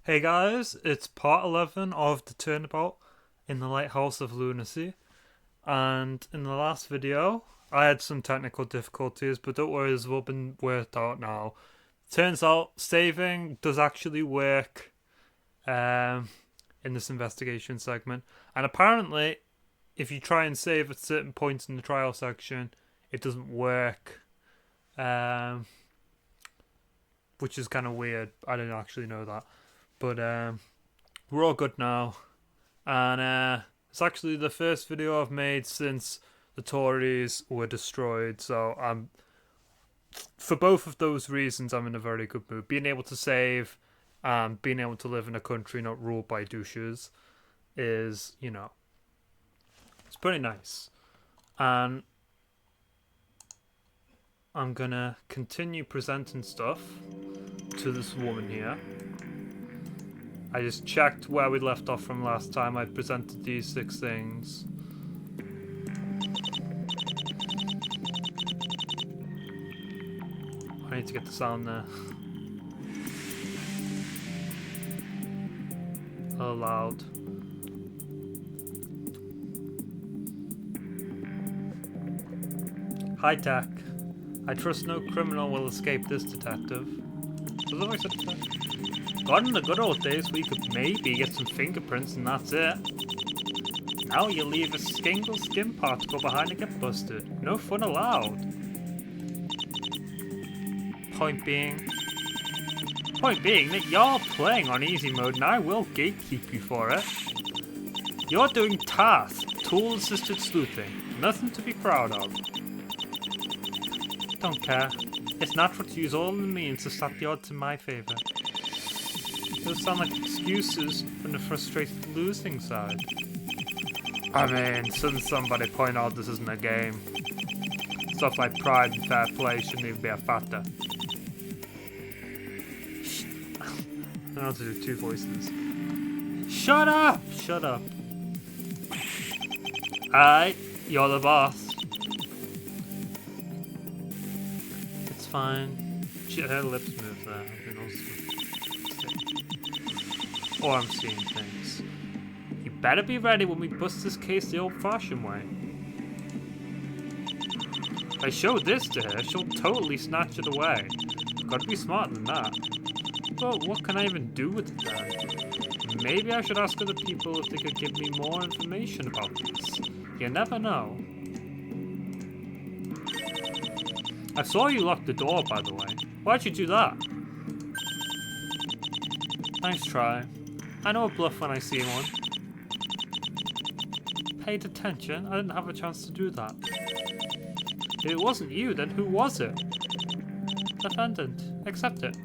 Hey guys, it's part 11 of the Turnabout in the Lighthouse of Lunacy. And in the last video, I had some technical difficulties, but don't worry, it's all been worked out now. Turns out saving does actually work in this investigation segment. And apparently, if you try and save at certain points in the trial section, it doesn't work. Which is kind of weird. I didn't actually know that. But we're all good now. And it's actually the first video I've made since the Tories were destroyed. So for both of those reasons, I'm in a very good mood. Being able to save and being able to live in a country not ruled by douches is, it's pretty nice. And I'm gonna continue presenting stuff to this woman here. I just checked where we left off from last time. I presented these 6 things. I need to get the sound there. Oh, loud. High tech. I trust no criminal will escape this detective. Was that what I said to that? God, in the good old days we could maybe get some fingerprints and that's it. Now you leave a single skin particle behind and get busted. No fun allowed. Point being that you're playing on easy mode and I will gatekeep you for it. You're doing TAS, tool-assisted sleuthing. Nothing to be proud of. Don't care. It's natural to use all the means to stack the odds in my favour. Those sound like excuses from the frustrated losing side. I mean, shouldn't somebody point out this isn't a game? Stuff like pride and fair play shouldn't even be a factor. I don't know how to do 2 voices. Shut up! Shut up. Alright, you're the boss. It's fine. Her lips move there. Or I'm seeing things. You better be ready when we bust this case the old-fashioned way. If I show this to her, she'll totally snatch it away. Gotta be smarter than that. But what can I even do with it then? Maybe I should ask other people if they could give me more information about this. You never know. I saw you lock the door, by the way. Why'd you do that? Nice try. I know a bluff when I see one. Paid attention? I didn't have a chance to do that. If it wasn't you, then who was it? Defendant. Accept it.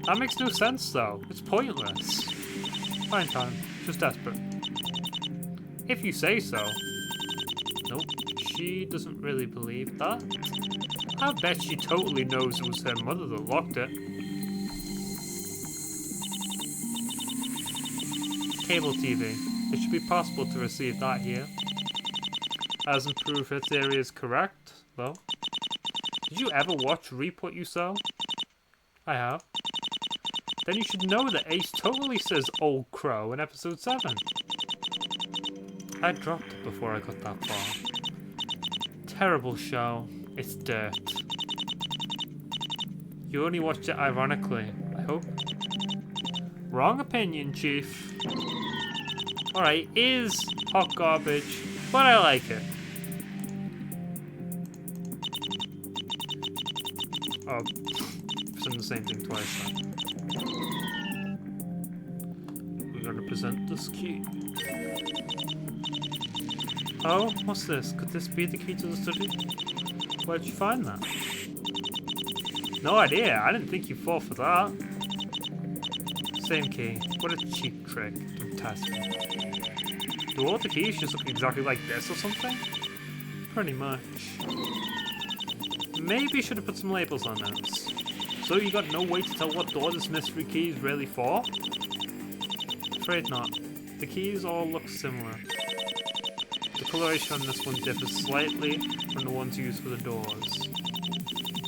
That makes no sense, though. It's pointless. Fine time. Just desperate. If you say so. Nope. She doesn't really believe that. I bet she totally knows it was her mother that locked it. Cable TV. It should be possible to receive that here. Hasn't proved her theory is correct, though. Did you ever watch Reap What You Sow? I have. Then you should know that Ace totally says Old Crow in episode 7. I dropped it before I got that far. Terrible show. It's dirt. You only watched it ironically, I hope. Wrong opinion, Chief. Alright, is hot garbage, but I like it. Oh, I've said the same thing twice now. We're gonna present this key. Oh, what's this? Could this be the key to the study? Where'd you find that? No idea, I didn't think you fought for that. Same key. What a cheap trick. Don't test me. Do all the keys just look exactly like this or something? Pretty much. Maybe you should have put some labels on those. So you got no way to tell what door this mystery key is really for? Afraid not. The keys all look similar. The coloration on this one differs slightly from the ones used for the doors.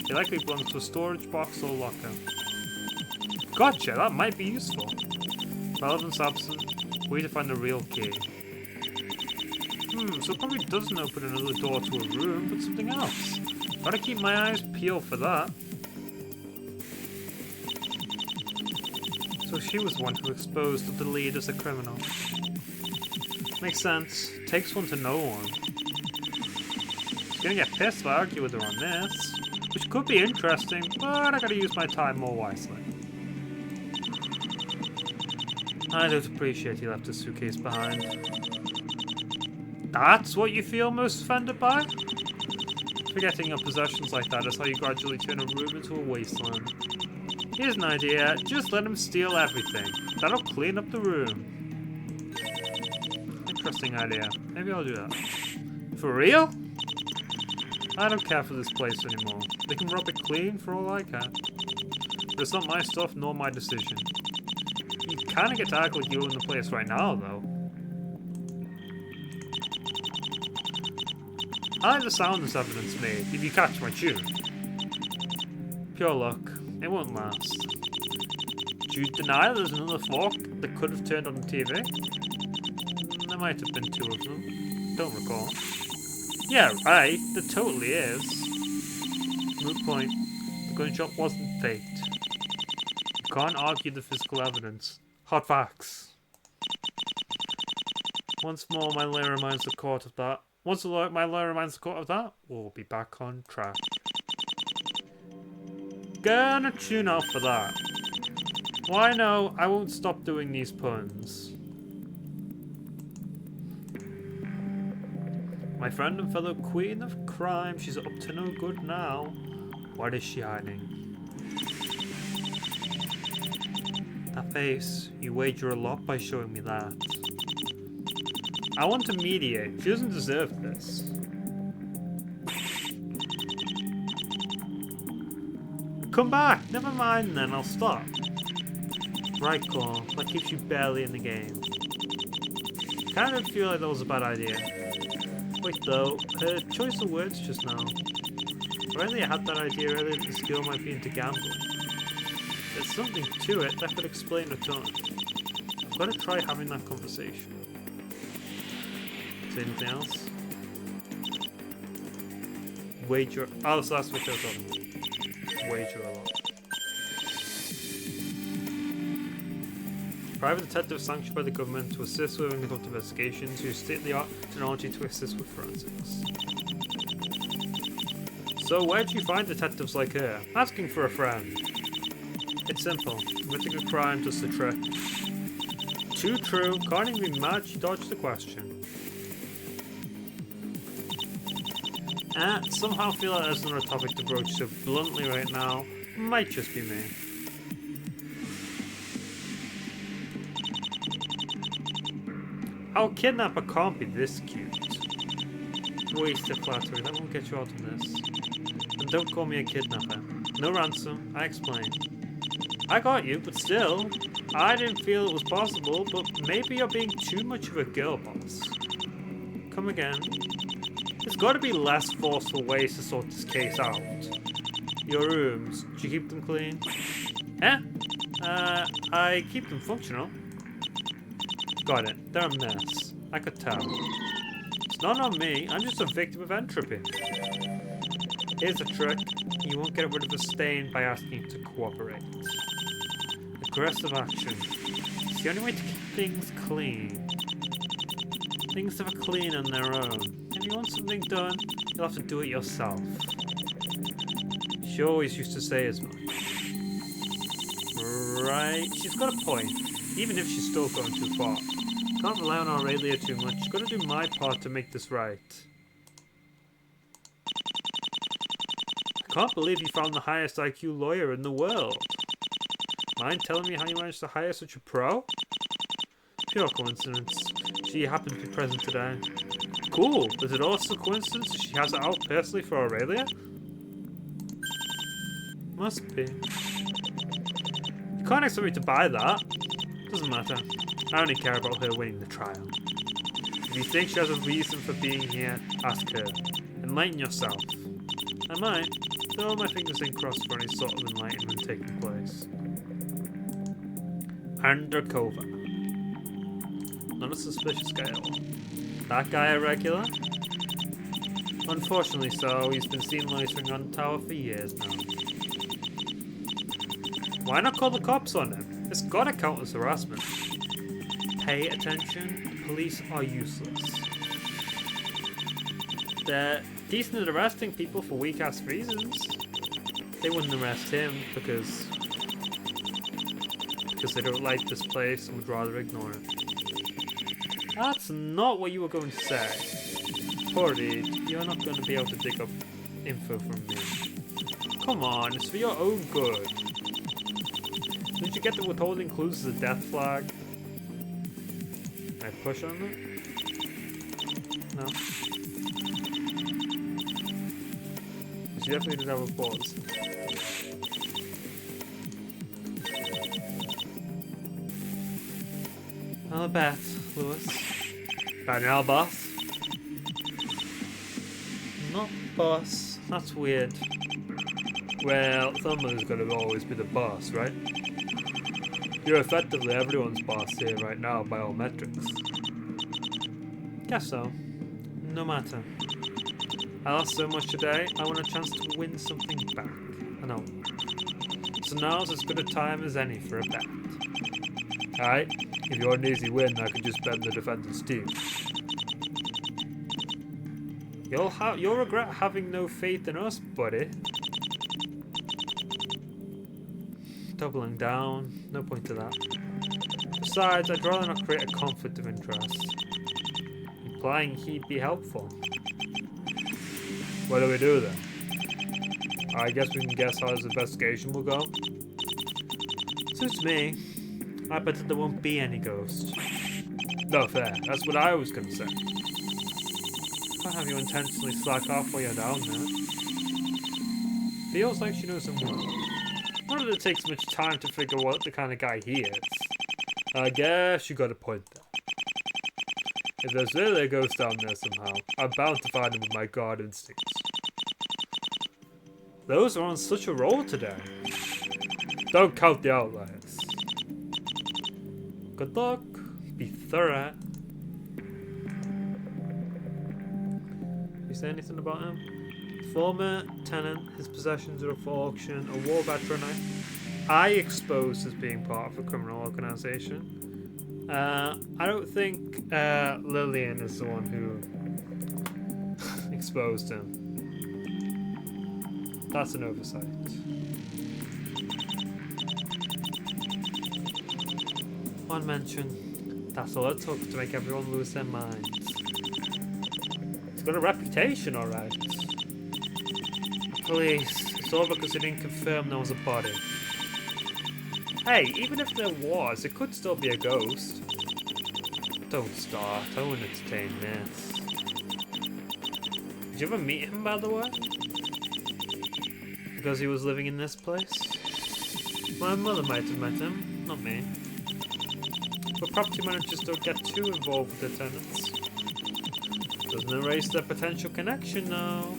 They likely belong to a storage box or locker. Of Gotcha, that might be useful. Relevance absent. Way to find the real key. So it probably doesn't open another door to a room, but something else. Gotta keep my eyes peeled for that. So she was one who exposed the lead as a criminal. Makes sense. Takes one to know one. She's gonna get pissed if I argue with her on this, which could be interesting, but I gotta use my time more wisely. I don't appreciate he left his suitcase behind. That's what you feel most offended by? Forgetting your possessions like that is how you gradually turn a room into a wasteland. Here's an idea, just let him steal everything. That'll clean up the room. Interesting idea. Maybe I'll do that. For real? I don't care for this place anymore. They can rub it clean for all I care. But it's not my stuff nor my decision. You kinda get to act like you own the place right now, though. I like the sound this evidence made, if you catch my tune. Pure luck. It won't last. Do you deny there's another fork that could have turned on the TV? There might have been 2 of them. Don't recall. Yeah, right. There totally is. Moot point. The gunshot wasn't faked. You can't argue the physical evidence. Hot facts. Once more, my lawyer reminds the court of that. Once my lawyer reminds the court of that, we'll be back on track. Gonna tune out for that. Why no, I won't stop doing these puns. My friend and fellow queen of crime, she's up to no good now. What is she hiding? That face, you wager a lot by showing me that. I want to mediate. She doesn't deserve this. Come back! Never mind then, I'll stop. Right call. That keeps you barely in the game. Kind of feel like that was a bad idea. Wait though, her choice of words just now. Apparently I had that idea earlier that the skill might be into gambling. There's something to it that could explain a ton. I've got to try having that conversation. Say anything else? Wager. Oh, so that's what they're talking. Wager a lot. Private detective sanctioned by the government to assist with and conduct investigations, use state-of-the-art technology to assist with forensics. So where do you find detectives like her? Asking for a friend. It's simple. Committing a crime does the trick. Too true. Can't even be mad she dodged the question. Somehow feel like there's another topic to broach so bluntly right now. Might just be me. Our kidnapper can't be this cute. Wasted flattery, that won't get you out of this. And don't call me a kidnapper. No ransom, I explained. I got you, but still, I didn't feel it was possible, but maybe you're being too much of a girl boss. Come again. There's got to be less forceful ways to sort this case out. Your rooms, do you keep them clean? I keep them functional. Got it, they're a mess. I could tell. It's not on me, I'm just a victim of entropy. Here's a trick. You won't get rid of a stain by asking to cooperate. Aggressive action. It's the only way to keep things clean. Things that are clean on their own. If you want something done, you'll have to do it yourself. She always used to say as much. Right, she's got a point. Even if she's still going too far. Can't rely on Aurelia too much. Gotta do my part to make this right. I can't believe you found the highest IQ lawyer in the world. Mind telling me how you managed to hire such a pro? Pure coincidence. She happened to be present today. Cool. Is it also a coincidence that she has it out personally for Aurelia? Must be. You can't expect me to buy that. Doesn't matter. I only care about her winning the trial. If you think she has a reason for being here, ask her. Enlighten yourself. I might. Throw my fingers in crossed for any sort of enlightenment taking place. Undercover. Not a suspicious guy at all. That guy a regular? Unfortunately so, he's been seen loitering on the tower for years now. Why not call the cops on him? It's gotta count as harassment. Pay attention, the police are useless. They're decent at arresting people for weak ass reasons. They wouldn't arrest him because they don't like this place and would rather ignore it. That's not what you were going to say. Poor Reed, you're not going to be able to dig up info from me. Come on, it's for your own good. Did you get the withholding clues as a death flag? Can I push on it? No. She definitely did have a pause. I'll bet, Lewis. Daniel, boss. Not boss. That's weird. Well, someone's gonna always be the boss, right? You're effectively everyone's boss here right now by all metrics. Guess so. No matter. I lost so much today, I want a chance to win something back. I know. So now's as good a time as any for a bet. Alright, if you're an easy win, I can just bet the defendant's team. You'll regret having no faith in us, buddy. Doubling down, no point to that. Besides, I'd rather not create a conflict of interest. Implying he'd be helpful. What do we do then? I guess we can guess how this investigation will go. Suits me. I bet that there won't be any ghosts. No fair, that's what I was gonna say. Can't have you intentionally slack off while you're down there. Feels like she knows him well. Not that it takes much time to figure what the kind of guy he is. I guess you got a point there. If there's really a ghost down there somehow, I'm bound to find him with my guard instincts. Those are on such a roll today. Don't count the outliers. Good luck. Be thorough. You say anything about him? Former tenant, his possessions are up for auction, a war veteran I exposed as being part of a criminal organisation. I don't think Lillian is the one who exposed him. That's an oversight. One mention. That's all it took to make everyone lose their minds. He's got a reputation, alright. Police. It's all because they didn't confirm there was a body. Hey, even if there was, it could still be a ghost. Don't start. I won't entertain this. Did you ever meet him, by the way? Because he was living in this place? My mother might have met him, not me. But property managers don't get too involved with their tenants. Doesn't erase their potential connection, though.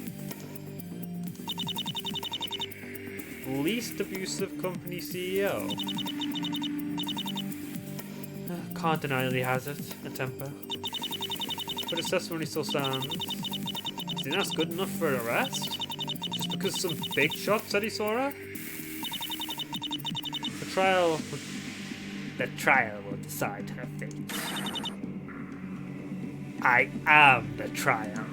Least abusive company CEO. Can't deny that he has it, a temper. But his testimony still stands. Do you think that's good enough for an arrest? Just because some big shot said he saw her? The trial will decide her fate. I am the trial.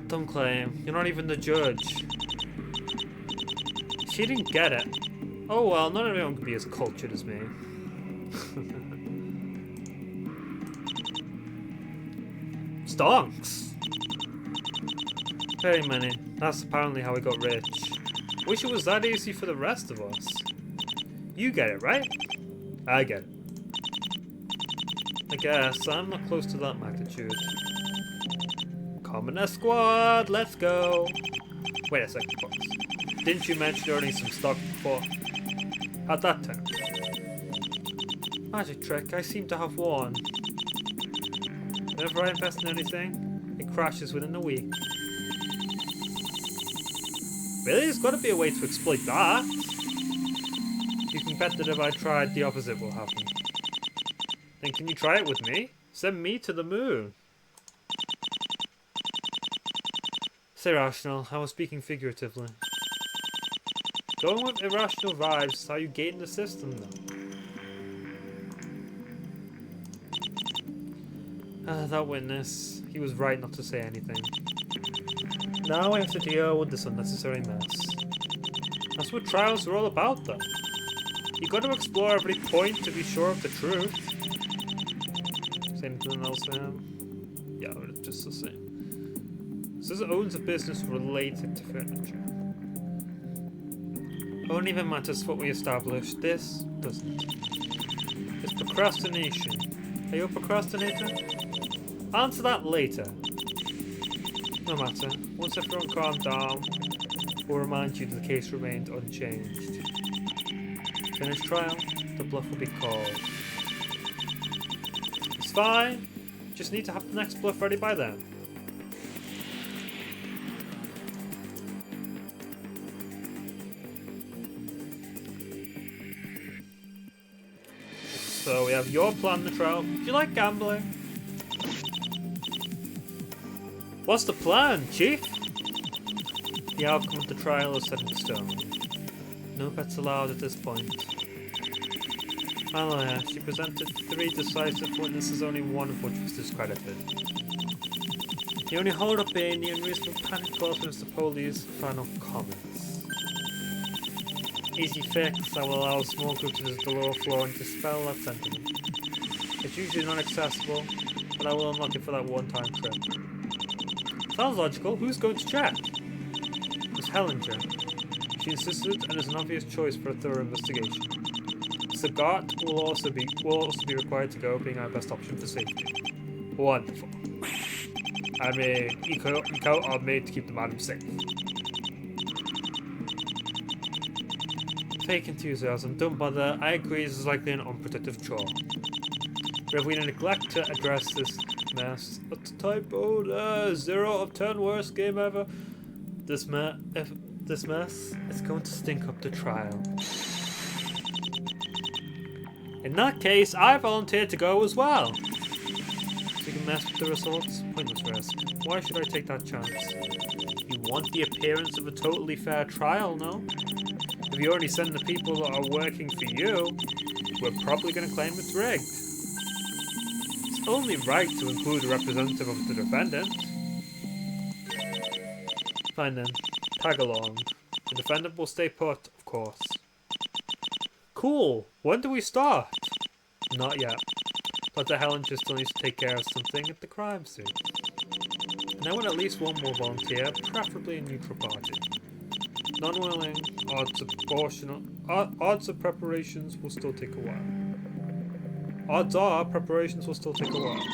Don't claim. You're not even the judge. She didn't get it. Oh well, not everyone can be as cultured as me. Stonks! Very many. That's apparently how we got rich. Wish it was that easy for the rest of us. You get it, right? I get it. I guess I'm not close to that magnitude. Commoner squad, let's go. Wait a second, boss. Didn't you mention earning some stock before? How'd that turn? Magic trick, I seem to have one. Whenever I invest in anything, it crashes within a week. Really? There's got to be a way to exploit that. You can bet that if I tried, the opposite will happen. Then can you try it with me? Send me to the moon. Say rational. I was speaking figuratively. Going with irrational vibes is how you gain the system, though. That witness. He was right not to say anything. Now I have to deal with this unnecessary mess. That's what trials are all about, though. You gotta explore every point to be sure of the truth. Is anything else for him? Yeah, it's just the same. Says it owns a business related to furniture. Only even matters what we established. This doesn't. It's procrastination. Are you a procrastinator? Answer that later. No matter. Once everyone calmed down, we'll remind you that the case remained unchanged. Finish trial, the bluff will be called. It's fine. Just need to have the next bluff ready by then. So we have your plan, the trial. Do you like gambling? What's the plan, Chief? The outcome of the trial is set in stone. No bets allowed at this point. My lawyer, she presented 3 decisive witnesses, only one of which was discredited. The only hold-up being the unreasonable panic caused by Mr. Poley's final comments. Easy fix, I will allow a small group to visit the lower floor and dispel that sentiment. It's usually not accessible, but I will unlock it for that one-time trip. Sounds logical. Who's going to check? Miss Hellinger. She insisted and is an obvious choice for a thorough investigation. Sagat will also be required to go, being our best option for safety. Wonderful. I mean, Niko are made to keep the madam safe. Fake enthusiasm, don't bother. I agree this is likely an unproductive chore. But if we neglect to address this mess, that's a typo. 0 of 10 worst game ever. This mess is going to stink up the trial. In that case, I volunteered to go as well. So you can mess with the results? Pointless risk. Why should I take that chance? You want the appearance of a totally fair trial, no? If you only send the people that are working for you, we're probably going to claim it's rigged. It's only right to include a representative of the defendant. Fine then. Tag along. The defendant will stay put, of course. Cool. When do we start? Not yet. Dr. Hellinger still needs to take care of something at the crime scene. And I want at least one more volunteer, preferably a neutral party. Non-willing, odds of preparations will still take a while. Odds are preparations will still take a while.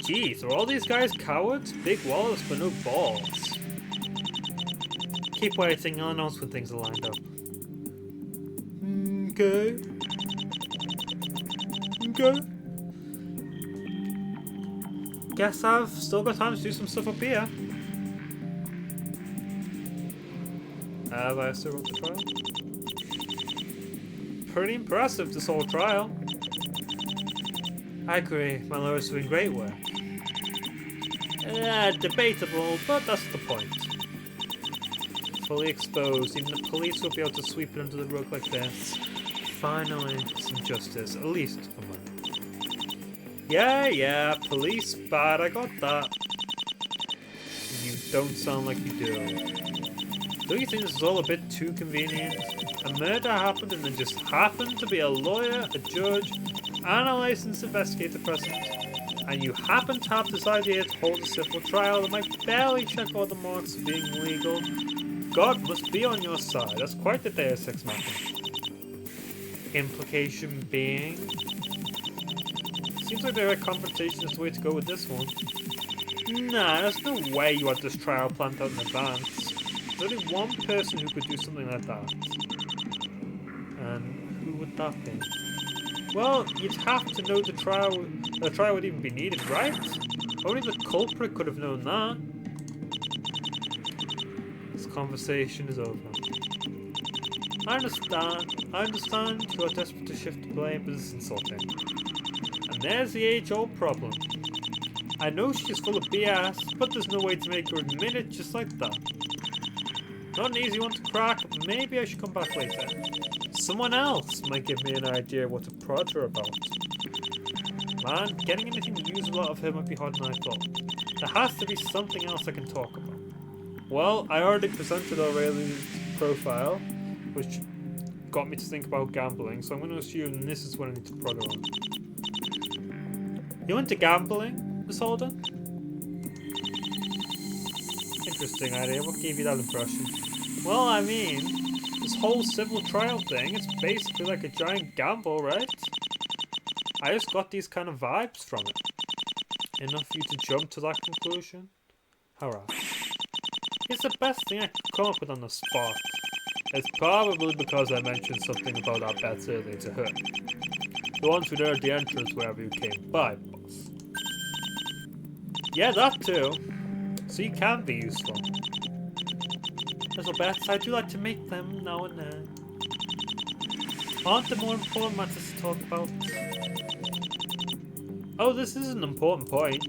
Jeez, are all these guys cowards? Big wallets but no balls. Keep waiting, I'll announce when things are lined up. Okay. Okay. Guess I've still got time to do some stuff up here. Have I still got the trial? Pretty impressive, this whole trial. I agree, my lawyer's doing great work. Debatable, but that's the point. Fully exposed, even the police will be able to sweep it under the rug like this. Finally, some justice, at least for money. Yeah, police bad, I got that. You don't sound like you do. Don't you think this is all a bit too convenient? A murder happened and there just happened to be a lawyer, a judge, and a licensed investigator present. And you happen to have this idea to hold a civil trial that might barely check all the marks of being legal. God must be on your side. That's quite the Deus Ex Machina. Implication being... Seems like direct confrontation is the way to go with this one. Nah, there's no way you had this trial planned out in advance. There's only one person who could do something like that. And who would that be? Well, you'd have to know the trial would even be needed, right? Only the culprit could have known that. This conversation is over. I understand you are desperate to shift the blame, but this is insulting. And there's the age-old problem. I know she's full of BS, but there's no way to make her admit it just like that. Not an easy one to crack, maybe I should come back later. Someone else might give me an idea what to prod her about. Man, getting anything usable out of her might be harder than I thought. There has to be something else I can talk about. Well, I already presented Aurelian's profile, which got me to think about gambling, so I'm going to assume this is what I need to prod her on. You into gambling, Miss Holden? Interesting idea. What gave you that impression? Well, I mean, this whole civil trial thing, it's basically like a giant gamble, right? I just got these kind of vibes from it. Enough for you to jump to that conclusion? Hurrah. It's the best thing I could come up with on the spot. It's probably because I mentioned something about our bets earlier to her. The ones who heard the entrance wherever you came by, boss. Yeah, that too. So you can be useful. Little bets, I do like to make them now and then. Aren't there more important matters to talk about? Oh, this is an important point.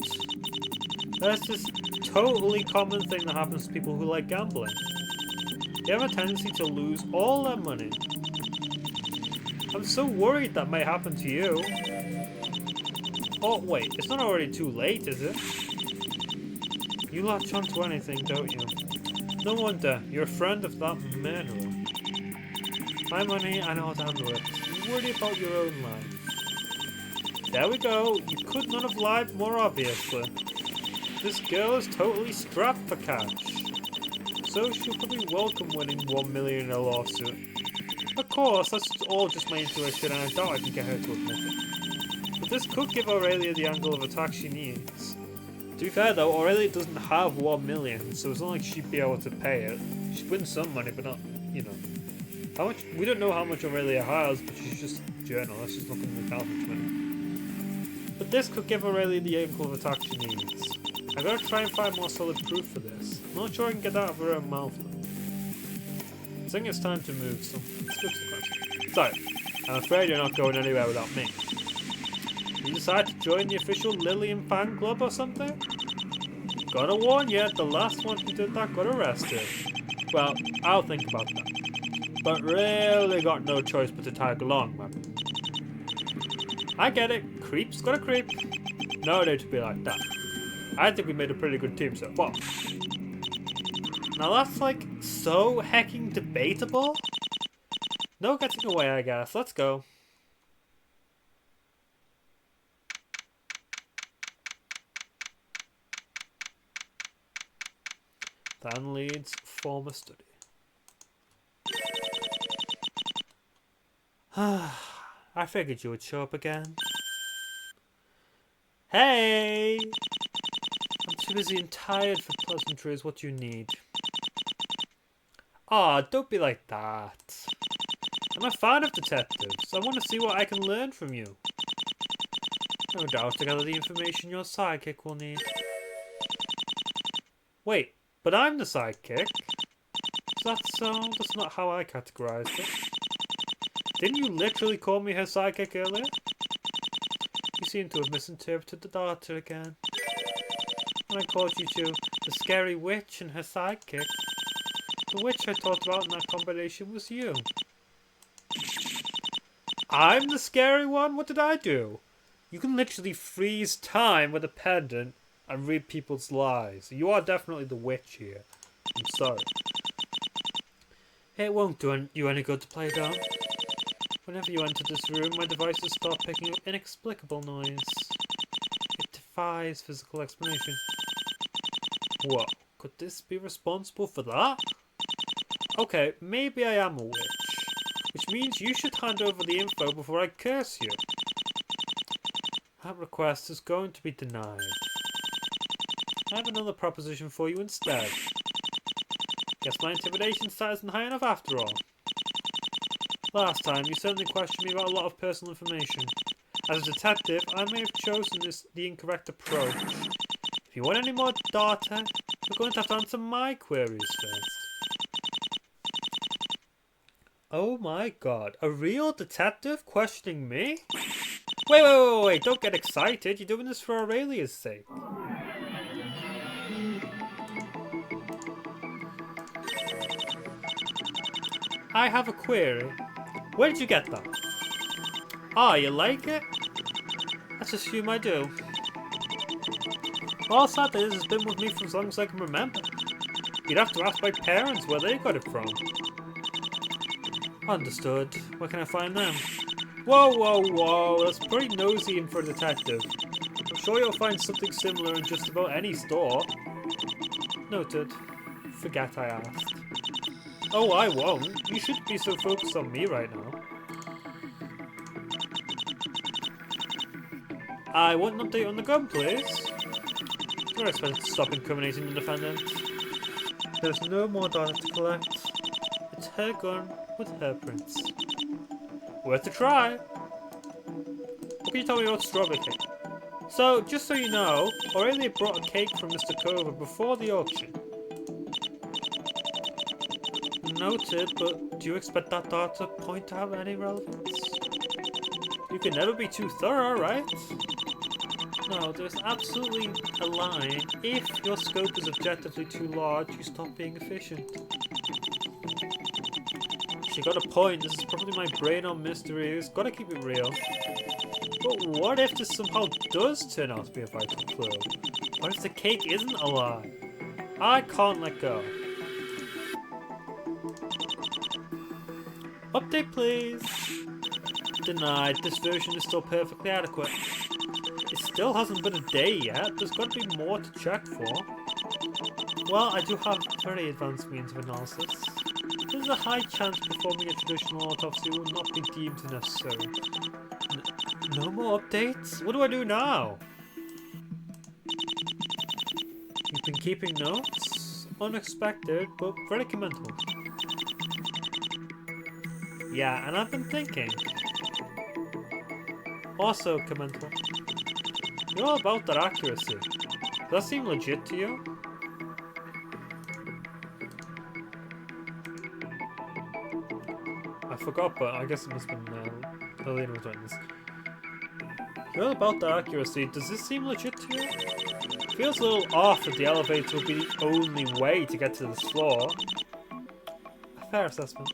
There's this totally common thing that happens to people who like gambling. They have a tendency to lose all their money. I'm so worried that may happen to you. Oh, wait, it's not already too late, is it? You latch onto anything, don't you? No wonder, you're a friend of that murderer. My money, I know how to handle it. You worry about your own life. There we go, you could not have lied more obviously. This girl is totally strapped for cash. So she'll probably welcome winning 1 million in a lawsuit. Of course, that's all just my intuition and I doubt I can get her to admit it. But this could give Aurelia the angle of attack she needs. To be fair though, Aurelia doesn't have 1 million, so it's not like she'd be able to pay it. She'd win some money, but not, you know. How much? We don't know how much Aurelia has, but she's just a journalist, she's not going to make how much money. But this could give Aurelia the angle of attack she needs. I gotta try and find more solid proof for this. I'm not sure I can get that out of her own mouth though. I think it's time to move, so let's go to the question. So, I'm afraid you're not going anywhere without me. You decide to join the official Lillian fan club or something? Gotta warn you, the last one who did that got arrested. Well, I'll think about that. But really got no choice but to tag along, man. I get it, creep's gotta creep. No need to be like that. I think we made a pretty good team so far. Now that's like so hecking debatable. No getting away, I guess. Let's go. Than leads former study. I figured you would show up again. Hey! I'm too busy and tired for pleasantries. What do you need? Aw, don't be like that. I'm a fan of detectives. I want to see what I can learn from you. No doubt to gather the information your sidekick will need. Wait, but I'm the sidekick? Is that so? That's not how I categorized it. Didn't you literally call me her sidekick earlier? You seem to have misinterpreted the data again. When I called you to the scary witch and her sidekick, the witch I talked about in that combination was you. I'm the scary one? What did I do? You can literally freeze time with a pendant and read people's lies. You are definitely the witch here. I'm sorry. It won't do you any good to play dumb. Whenever you enter this room, my devices start picking up inexplicable noise. It defies physical explanation. Whoa, could this be responsible for that? Okay, maybe I am a witch, which means you should hand over the info before I curse you. That request is going to be denied. I have another proposition for you instead. Guess my intimidation stat isn't high enough after all. Last time, you certainly questioned me about a lot of personal information. As a detective, I may have chosen the incorrect approach. If you want any more data, you're going to have to answer my queries first. Oh my god, a real detective questioning me? Wait, don't get excited. You're doing this for Aurelia's sake. I have a query. Where did you get that? Ah, you like it? Let's assume I do. All sad is it's been with me for as long as I can remember. You'd have to ask my parents where they got it from. Understood. Where can I find them? Whoa. That's pretty nosy in for a detective. I'm sure you'll find something similar in just about any store. Noted. Forget I asked. Oh, I won't. You shouldn't be so focused on me right now. I want an update on the gun, please. Don't expect it to stop incriminating the defendant. There's no more data to collect. It's her gun with her prints. Worth a try. What can you tell me about strawberry cake? So, just so you know, Aurelia brought a cake from Mr. Cover before the auction. Noted, but do you expect that data point to have any relevance? You can never be too thorough, right? No, there's absolutely a line. If your scope is objectively too large, you stop being efficient. She got a point. This is probably my brain on mysteries. Gotta keep it real. But what if this somehow does turn out to be a vital clue? What if the cake isn't a lie? I can't let go. Update, please. Denied. This version is still perfectly adequate. It still hasn't been a day yet. There's got to be more to check for. Well, I do have very advanced means of analysis. There's a high chance performing a traditional autopsy will not be deemed necessary. No more updates? What do I do now? You've been keeping notes? Unexpected, but very commendable. Yeah, and I've been thinking. Also commendable. You're all about that accuracy. Does that seem legit to you? I forgot, but I guess it must have been Helena was writing this. You're all about that accuracy. Does this seem legit to you? Feels a little off that the elevator will be the only way to get to this floor. A fair assessment.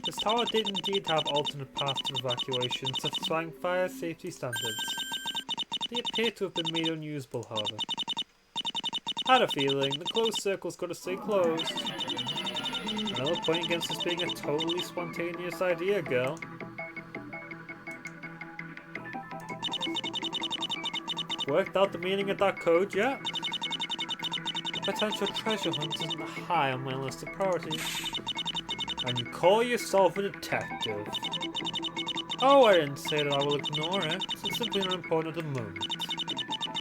This tower did indeed have alternate paths of evacuation, satisfying fire safety standards. They appear to have been made unusable, however. Had a feeling the closed circle's got to stay closed. Another point against this being a totally spontaneous idea, girl. Worked out the meaning of that code yet? Potential treasure hunt isn't high on my list of priorities. And you call yourself a detective. Oh, I didn't say that I will ignore it. It's simply not important at the moment.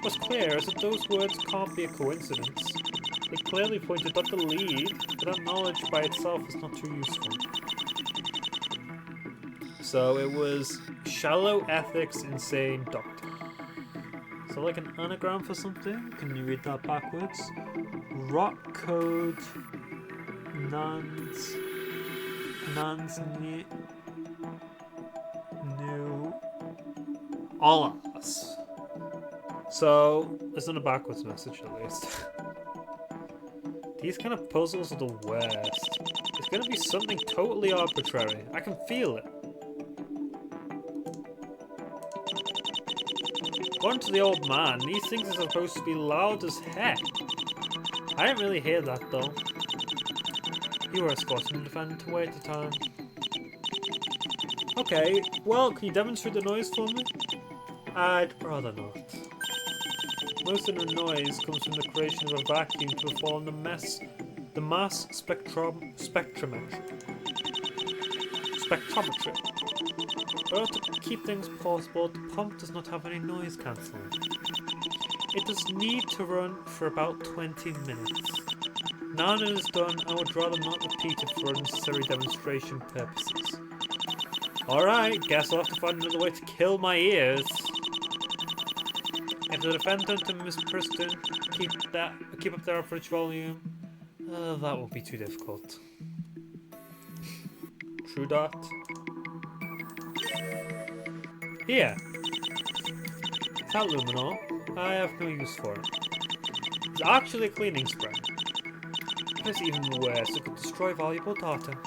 What's clear is that those words can't be a coincidence. They clearly pointed out the lead, but that knowledge by itself is not too useful. So it was shallow ethics, insane doctor. So like an anagram for something? Can you read that backwards? Rock code nuns new Alas. So it's not a backwards message at least. These kind of puzzles are the worst. It's going to be something totally arbitrary. I can feel it. According to the old man, these things are supposed to be loud as heck. I didn't really hear that though. You were escorting the defendant away at the time. Okay, well, can you demonstrate the noise for me? I'd rather not. Most of the noise comes from the creation of a vacuum to perform the mass spectrometry. In order to keep things portable, the pump does not have any noise cancelling. It does need to run for about 20 minutes. Now that it is done, I would rather not repeat it for unnecessary demonstration purposes. Alright, guess I'll have to find another way to kill my ears. If the defendant and Miss Preston keep up their average volume, that will be too difficult. True that. Here. That luminol. I have no use for it. It's actually a cleaning spray. It's even worse, it could destroy valuable data.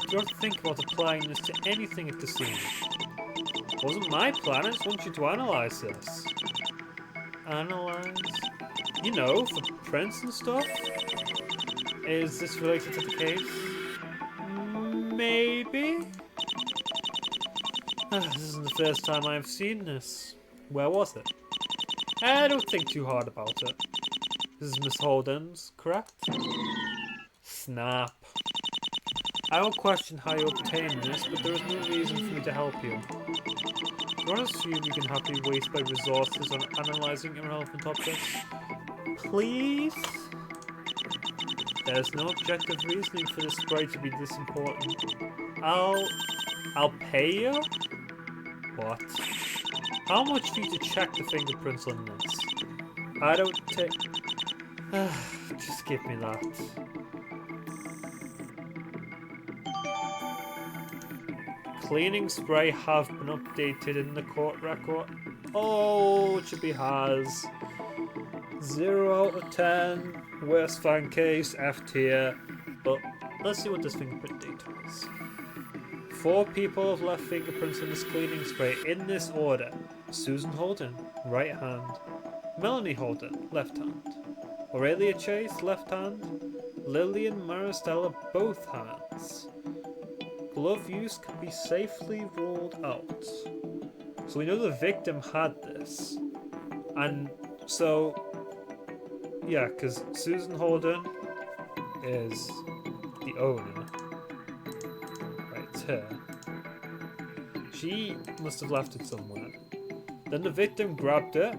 Do not think about applying this to anything at the scene. It wasn't my plan, I just want you to analyse this. Analyse? You know, for prints and stuff? Is this related to the case? Maybe? This isn't the first time I've seen this. Where was it? I don't think too hard about it. This is Miss Holden's, correct? Snap. I won't question how you obtained this, but there is no reason for me to help you. Do not assume you can happily waste my resources on analysing irrelevant objects. Please? There's no objective reasoning for this spray to be this important. I'll pay you? What? How much for you to check the fingerprints on this? I don't take... Just give me that. Cleaning spray have been updated in the court record. Oh, it should be has. 0 out of 10. Worst fan case, F tier. But let's see what this fingerprint data is. 4 people have left fingerprints on this cleaning spray in this order. Susan Holden, right hand. Melanie Holden, left hand. Aurelia Chase, left hand. Lillian Maristella, both hands. Glove use can be safely ruled out. So we know the victim had this. And so, yeah, because Susan Holden is the owner. Right, it's her. She must have left it somewhere. Then the victim grabbed it.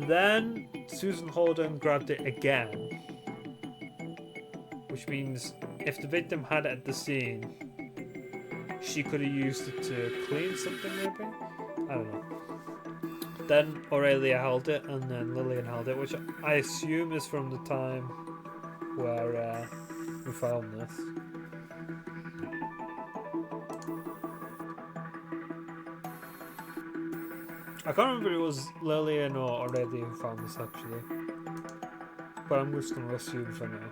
Then Susan Holden grabbed it again. Which means if the victim had it at the scene, she could have used it to clean something maybe? I don't know. Then Aurelia held it and then Lillian held it, which I assume is from the time where we found this. I can't remember if it was Lillian or Aurelia who found this actually. But I'm just going to assume for now.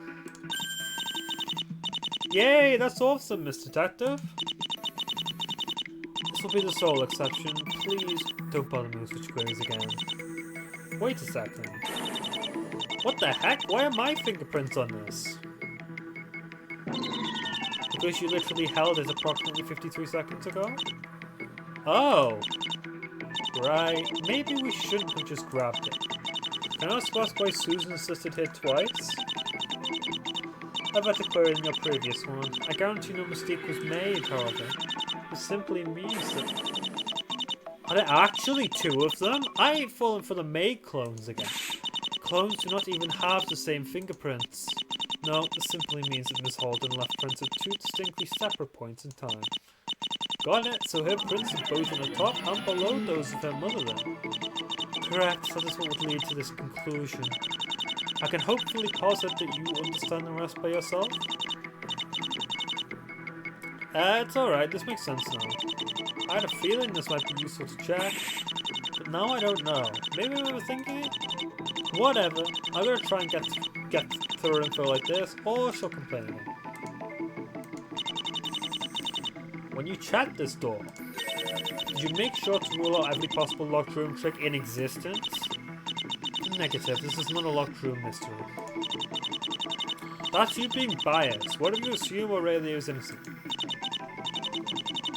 Yay, that's awesome, Mr. Detective. This will be the sole exception. Please don't bother me with such queries again. Wait a second. What the heck? Why are my fingerprints on this? Because you literally held it approximately 53 seconds ago? Oh. Right. Maybe we shouldn't have just grabbed it. Can I ask why Susan insisted here twice? I better query in your previous one. I guarantee no mistake was made, however. It simply means that... Are there actually 2 of them? I ain't falling for the maid clones again. Clones do not even have the same fingerprints. No, this simply means that Miss Holden left prints at 2 distinctly separate points in time. Got it, so her prints are both on the top and below those of her mother then. Correct, that is what would lead to this conclusion. I can hopefully posit that you understand the rest by yourself. It's alright, this makes sense now. I had a feeling this might be useful to check, but now I don't know. Maybe I'm overthinking it? Whatever, I'm gonna try and get thorough info like this, or she'll complain again. When you checked this door, did you make sure to rule out every possible locked room trick in existence? Negative, this is not a locked room mystery. That's you being biased. What if you assume Aurelia is innocent?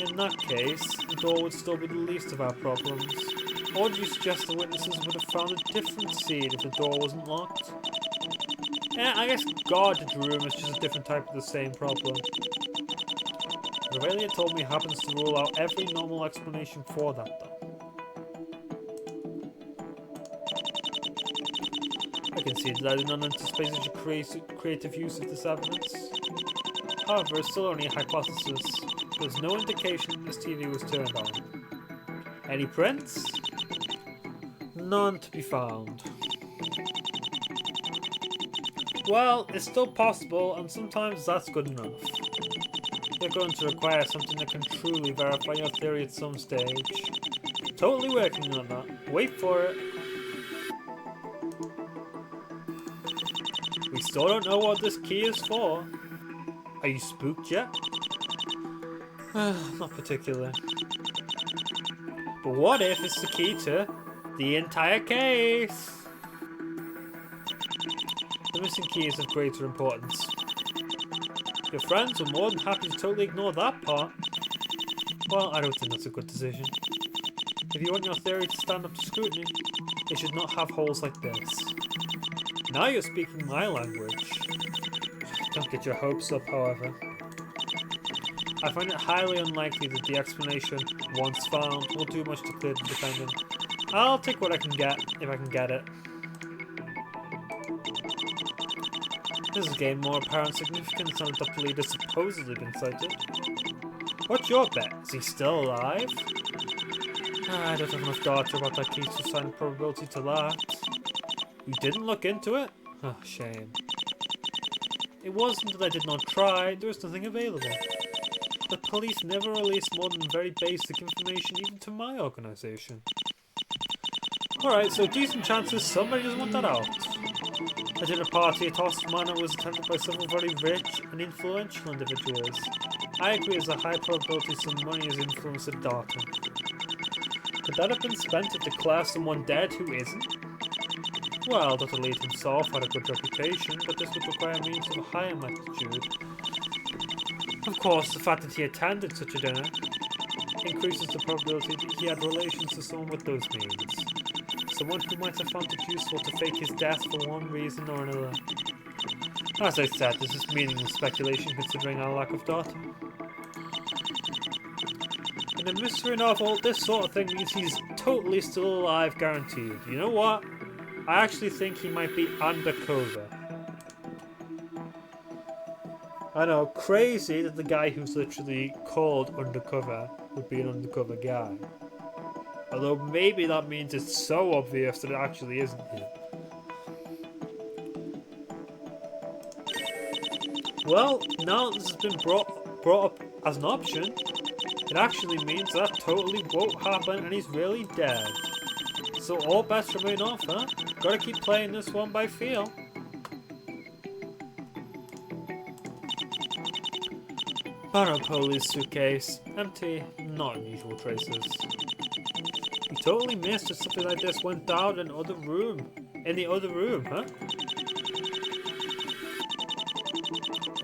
In that case, the door would still be the least of our problems. Or do you suggest the witnesses would have found a different seed if the door wasn't locked? I guess guarded room is just a different type of the same problem. Aurelia told me happens to rule out every normal explanation for that though. I can see that I did not anticipate such a creative use of this evidence. However, it's still only a hypothesis. There's no indication this TV was turned on. Any prints? None to be found. Well, it's still possible, and sometimes that's good enough. You're going to require something that can truly verify your theory at some stage. Totally working on that. Wait for it. We still don't know what this key is for. Are you spooked yet? Not particularly. But what if it's the key to the entire case? The missing key is of greater importance. Your friends are more than happy to totally ignore that part. Well, I don't think that's a good decision. If you want your theory to stand up to scrutiny, it should not have holes like this. Now you're speaking my language. Don't get your hopes up, however. I find it highly unlikely that the explanation, once found, will do much to clear the defendant. I'll take what I can get, if I can get it. This has gained more apparent significance now that Dr. Lead has supposedly been cited. What's your bet? Is he still alive? I don't have enough data about that case to assign probability to that. You didn't look into it? Oh, shame. It wasn't that I did not try, there was nothing available. The police never released more than very basic information even to my organisation. Alright, so decent chances somebody doesn't want that out. A dinner party at Austin Manor was attended by several very rich and influential individuals. I agree there's a high probability some money has influenced the data. Could that have been spent to declare someone dead who isn't? Well, Dr. Lead himself had a good reputation, but this would require means of a higher magnitude. Of course, the fact that he attended such a dinner increases the probability that he had relations to someone with those means. Someone who might have found it useful to fake his death for one reason or another. As I said, this is meaningless speculation considering our lack of data. In a mystery novel, this sort of thing means he's totally still alive, guaranteed. You know what? I actually think he might be undercover. I know, crazy that the guy who's literally called undercover would be an undercover guy. Although maybe that means it's so obvious that it actually isn't him. Well, now that this has been brought up as an option, it actually means that totally won't happen and he's really dead. So all bets remain off, huh? Gotta keep playing this one by feel. Parapoli's suitcase. Empty, not unusual traces. You totally missed that something like this went down in the other room. In the other room, huh?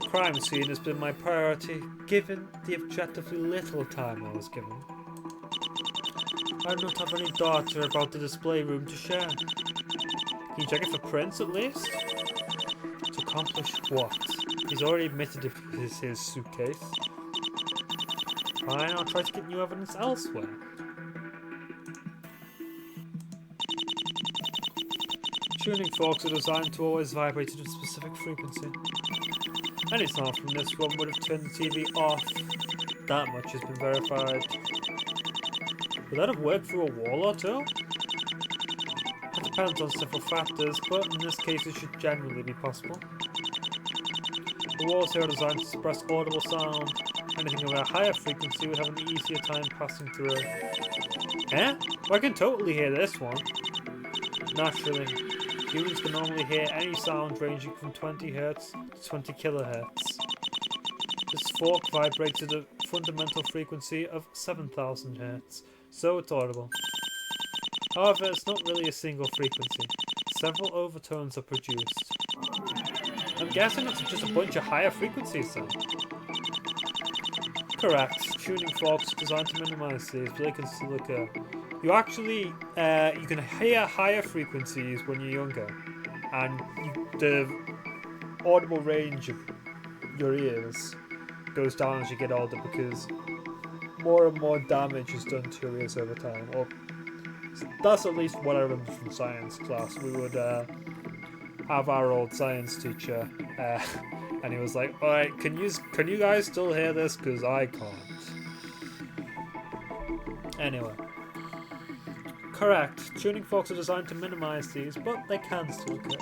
The crime scene has been my priority, given the objectively little time I was given. I do not have any data about the display room to share. Can you check it for prints at least? To accomplish what? He's already admitted it is his suitcase. Fine, I'll try to get new evidence elsewhere. Tuning forks are designed to always vibrate at a specific frequency. Any sound from this one would have turned the TV off. That much has been verified. Would that have worked through a wall or two? It depends on several factors, but in this case it should generally be possible. The walls here are designed to suppress audible sound. Anything of a higher frequency would have an easier time passing through. Eh? Well, I can totally hear this one. Naturally, humans can normally hear any sound ranging from 20 Hz to 20 kHz. This fork vibrates at a fundamental frequency of 7,000 Hz, so it's audible. However, it's not really a single frequency. Several overtones are produced. I'm guessing it's just a bunch of higher frequencies then. Correct. Tuning forks are designed to minimize these, but they can still occur. You actually, you can hear higher frequencies when you're younger, and the audible range of your ears goes down as you get older because more and more damage is done to your ears over time. Or that's at least what I remember from science class. We would have our old science teacher, and he was like, "Alright, can you guys still hear this? Because I can't." Anyway. Correct. Tuning forks are designed to minimize these, but they can still occur.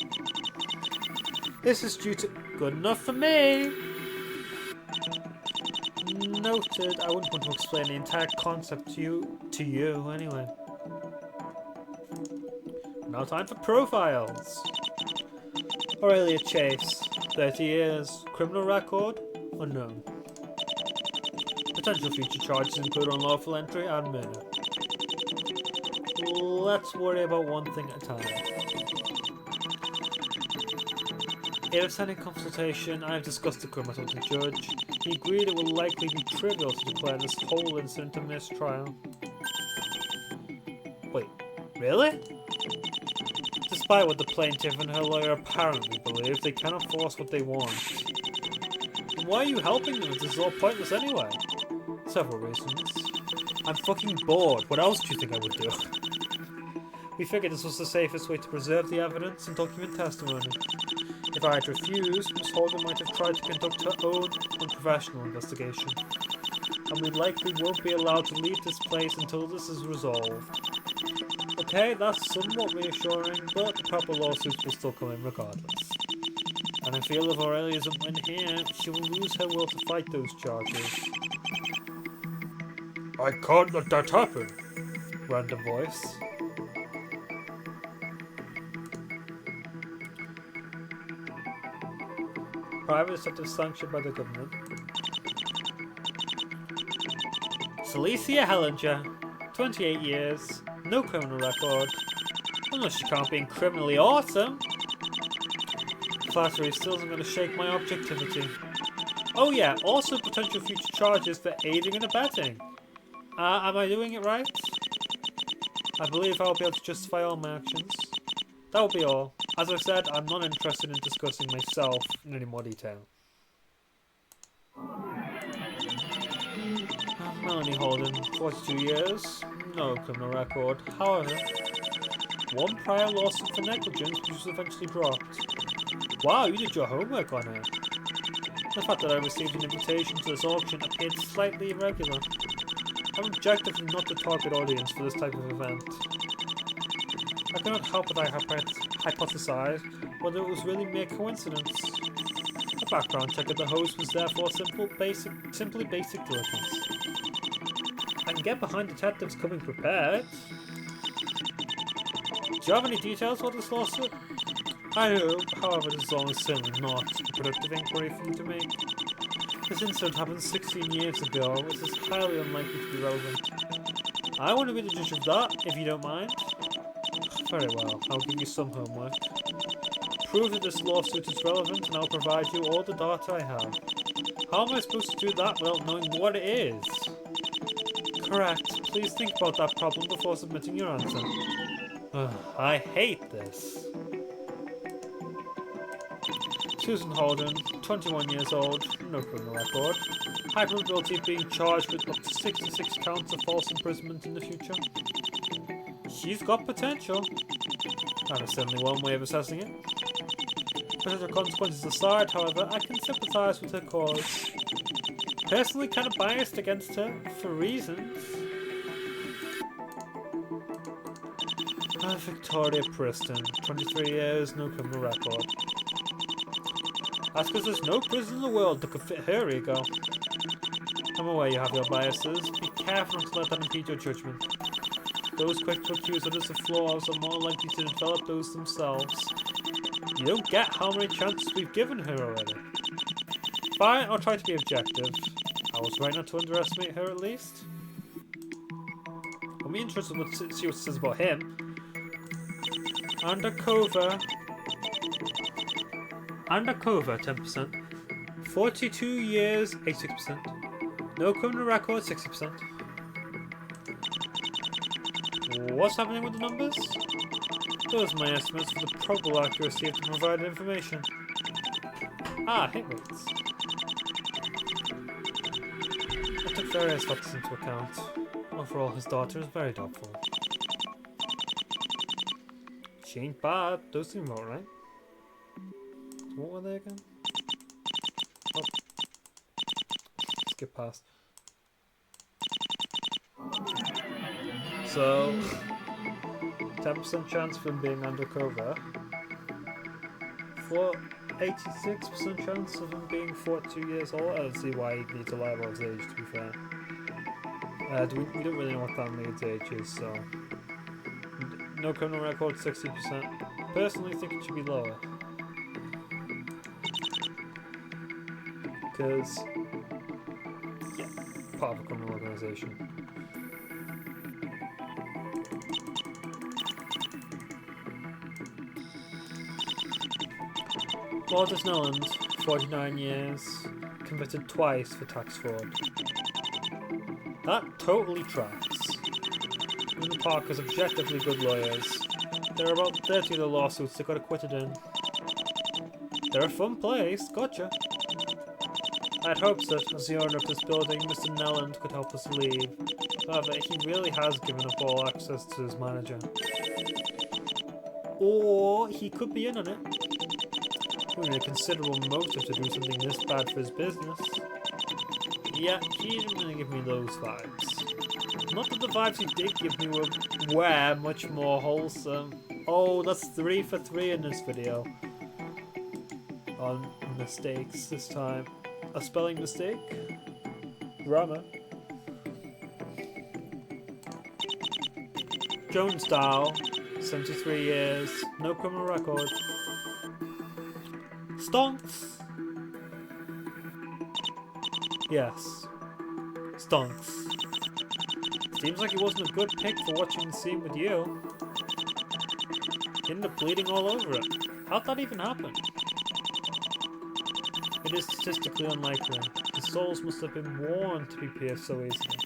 This is due to... Good enough for me! Noted. I wouldn't want to explain the entire concept to you anyway. Now time for profiles. Aurelia Chase, 30 years, criminal record, unknown. Potential future charges include unlawful entry and murder. Let's worry about one thing at a time. In a Senate consultation, I have discussed the criminal with the judge. He agreed it will likely be trivial to declare this whole incident a mistrial. Wait, really? Despite what the plaintiff and her lawyer apparently believe, they cannot force what they want. And why are you helping them if this is all pointless anyway? Several reasons. I'm fucking bored. What else do you think I would do? We figured this was the safest way to preserve the evidence and document testimony. If I had refused, Miss Holden might have tried to conduct her own unprofessional investigation. And we likely won't be allowed to leave this place until this is resolved. Okay, that's somewhat reassuring, but the proper lawsuits will still come in regardless. And I feel if Aurelia doesn't win here, she will lose her will to fight those charges. I can't let that happen. Random voice. Private detective sanctioned by the government. Celicia Hellinger, 28 years, no criminal record. Unless she can't be criminally awesome. Flattery still isn't going to shake my objectivity. Oh yeah, also potential future charges for aiding and abetting. Am I doing it right? I believe I'll be able to justify all my actions. That will be all. As I said, I'm not interested in discussing myself in any more detail. Melanie Holden, 42 years, no criminal record. However, one prior lawsuit for negligence which was eventually dropped. Wow, you did your homework on her. The fact that I received an invitation to this auction appeared slightly irregular. I'm objectively not the target audience for this type of event. I cannot help but hypothesize whether it was really mere coincidence. A background check of the host was therefore simply basic diligence. I can get behind detectives coming prepared. Do you have any details on this lawsuit? I do, however, this is almost certainly not a productive inquiry for you to make. This incident happened 16 years ago, which is highly unlikely to be relevant. I want to be the judge of that, if you don't mind. Very well, I'll give you some homework. Prove that this lawsuit is relevant and I'll provide you all the data I have. How am I supposed to do that without knowing what it is? Correct. Please think about that problem before submitting your answer. I hate this. Susan Holden, 21 years old, no criminal record. High probability of being charged with up to 66 counts of false imprisonment in the future. She's got potential. That is certainly one way of assessing it. Potential consequences aside, however, I can sympathise with her cause. Personally kind of biased against her, for reasons. Victoria Preston, 23 years, no criminal record. That's because there's no prison in the world that could fit her ego. I'm aware you have your biases. Be careful not to let that impede your judgment. Those quick to accuse others of flaws are more likely to develop those themselves. You don't get how many chances we've given her already. Fine, I'll try to be objective. I was right not to underestimate her at least. I'll be interested to see what it says about him. Undercover, 10%. 42 years, 86%. No criminal record, 60%. What's happening with the numbers? Those are my estimates for the probable accuracy of the provided information. Hit rates. I took various factors into account. Overall, his daughter is very doubtful. She ain't bad. Those seem about right. So what were they again? Oh. Skip past. So, 10% chance from being undercover. 86% chance of him being 42 years old. I don't see why he'd need to lie about his age, to be fair. We don't really know what that maid's age is, so... No criminal record, 60%. Personally, think it should be lower. Because... yeah, part of a criminal organisation. Walter Snelland, 49 years, convicted twice for tax fraud. That totally tracks. Luna Park has objectively good lawyers. There are about 30 of the lawsuits that got acquitted in. They're a fun place, gotcha. I'd hoped that, as the owner of this building, Mr. Nelland could help us leave. However, he really has given up all access to his manager. Or he could be in on it. We need a considerable motive to do something this bad for his business. Yeah, he didn't really give me those vibes. Not that the vibes he did give me were much more wholesome. Oh, that's 3 for 3 in this video. On mistakes this time. A spelling mistake? Grammar. Jones Dow, 73 years, no criminal record. Stonks! Yes. Stonks. Seems like it wasn't a good pick for watching the scene with you. He ended up bleeding all over it. How'd that even happen? It is statistically unlikely. His soles must have been worn to be pierced so easily.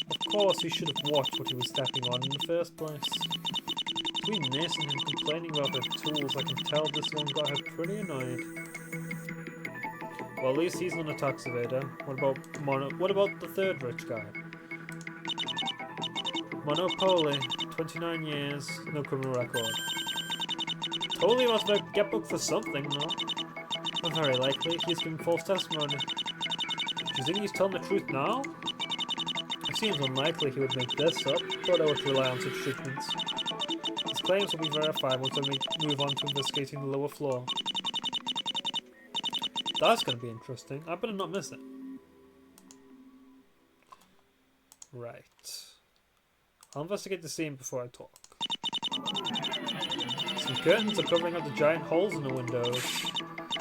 Of course, he should have watched what he was stepping on in the first place. Between this and him complaining about the tools, I can tell this one got her pretty annoyed. Well, at least he's not a tax evader. What about the third rich guy? Monopoly, 29 years, no criminal record. Totally must get booked for something, though. But very likely, he's given false testimony. Do you think he's telling the truth now? It seems unlikely he would make this up, but I would rely on such statements. His claims will be verified once I move on to investigating the lower floor. That's going to be interesting. I better not miss it. Right. I'll investigate the scene before I talk. Some curtains are covering up the giant holes in the windows.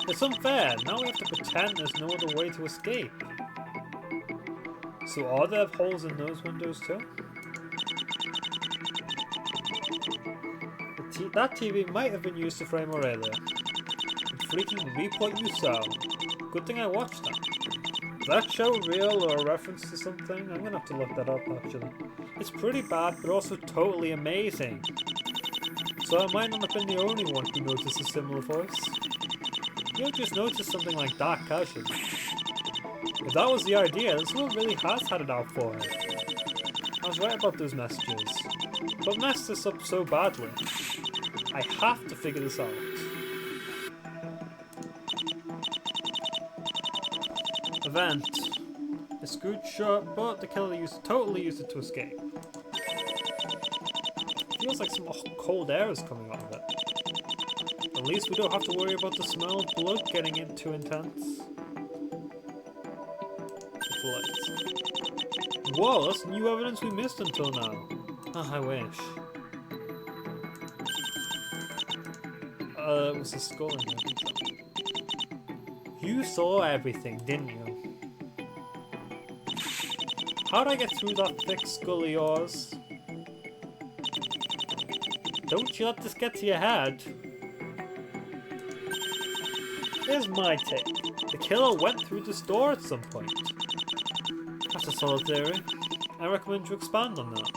It's unfair. Now we have to pretend there's no other way to escape. So are there holes in those windows too? That TV might have been used to frame Aurelia. Freaking reap what you sow. Good thing I watched that. Is that show real or a reference to something? I'm gonna have to look that up actually. It's pretty bad but also totally amazing. So I might not have been the only one who noticed a similar voice. You don't just notice something like that casually. If that was the idea, this one really has had it out for him. I was right about those messages. But messed this up so badly. I have to figure this out. Event. It's good shot, but the killer totally used it to escape. Feels like some cold air is coming out of it. At least we don't have to worry about the smell of blood getting in too intense. Whoa, that's new evidence we missed until now. Oh, I wish. It was a skull in there. You saw everything, didn't you? How'd I get through that thick skull of yours? Don't you let this get to your head. Here's my take. The killer went through this door at some point. That's a solid theory. I recommend you expand on that.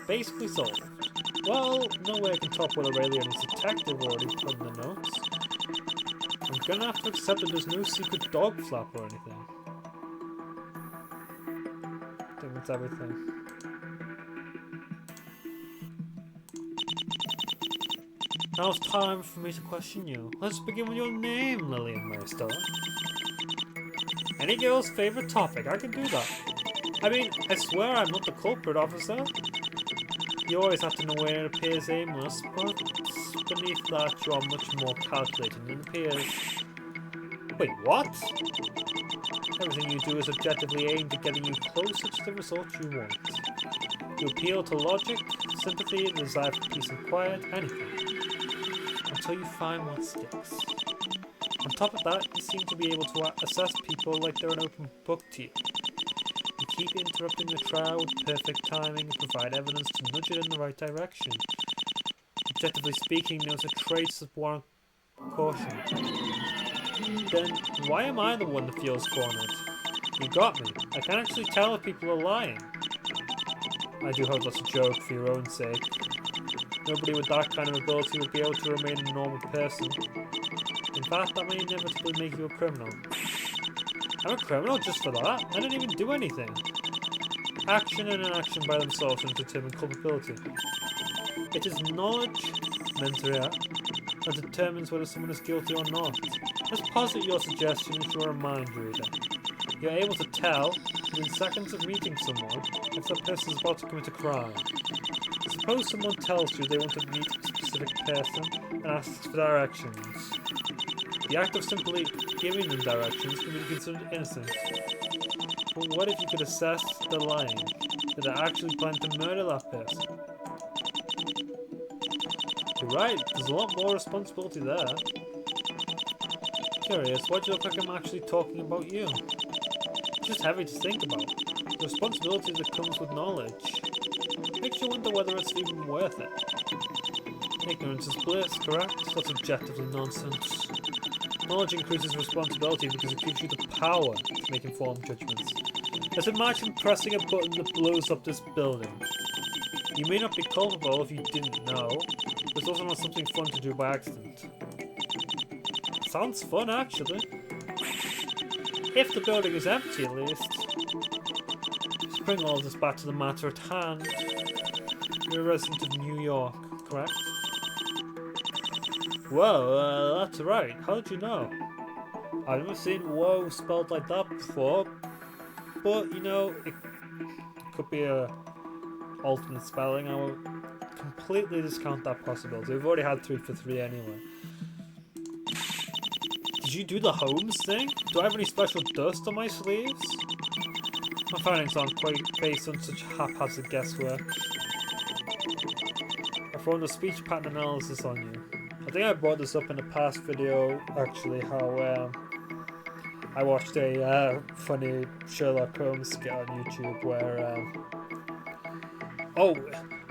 Basically solved. Well, no way I can top what Aurelia and his detective already put in the notes. I'm gonna have to accept that there's no secret dog flap or anything. I think that's everything. Now it's time for me to question you. Let's begin with your name, Lillian Maristella. Any girl's favourite topic, I can do that. I mean, I swear I'm not the culprit, officer. You always have to know where it appears aimless, but beneath that you are much more calculated than it appears. Wait, what? Everything you do is objectively aimed at getting you closer to the result you want. You appeal to logic, sympathy, the desire for peace and quiet, anything. Until you find what sticks. On top of that, you seem to be able to assess people like they're an open book to you. You keep interrupting the trial with perfect timing and provide evidence to nudge it in the right direction. Objectively speaking, those are traits that warrant caution. Then, why am I the one that feels cornered? You got me. I can actually tell if people are lying. I do hope that's a joke for your own sake. Nobody with that kind of ability would be able to remain a normal person. In fact, that may inevitably make you a criminal. I'm a criminal just for that? I didn't even do anything. Action and inaction by themselves don't determine culpability. It is knowledge, mens rea, that determines whether someone is guilty or not. Let's posit your suggestion if you're a mind reader. You're able to tell, within seconds of meeting someone, if that person is about to commit a crime. Suppose someone tells you they want to meet a specific person and asks for directions. The act of simply giving them directions can be considered innocent. But what if you could assess the lying? Did they actually plan to murder that person? You're right, there's a lot more responsibility there. Curious, why do you look like I'm actually talking about you? It's just heavy to think about. The responsibility that comes with knowledge. Makes you wonder whether it's even worth it. Ignorance is bliss, correct? That's objectively nonsense. Knowledge increases responsibility because it gives you the power to make informed judgments. Let's imagine pressing a button that blows up this building. You may not be culpable if you didn't know, but it's also not something fun to do by accident. Sounds fun, actually. If the building is empty, at least. To bring all this back to the matter at hand, you're a resident of New York, correct? Whoa, that's right. How did you know? I've never seen whoa spelled like that before, but you know, it could be a alternate spelling. I will completely discount that possibility. We've already had 3 for 3 anyway. Did you do the Holmes thing? Do I have any special dust on my sleeves? My findings aren't quite based on such haphazard guesswork. I performed a speech pattern analysis on you. I think I brought this up in a past video, actually, how I watched a funny Sherlock Holmes skit on YouTube where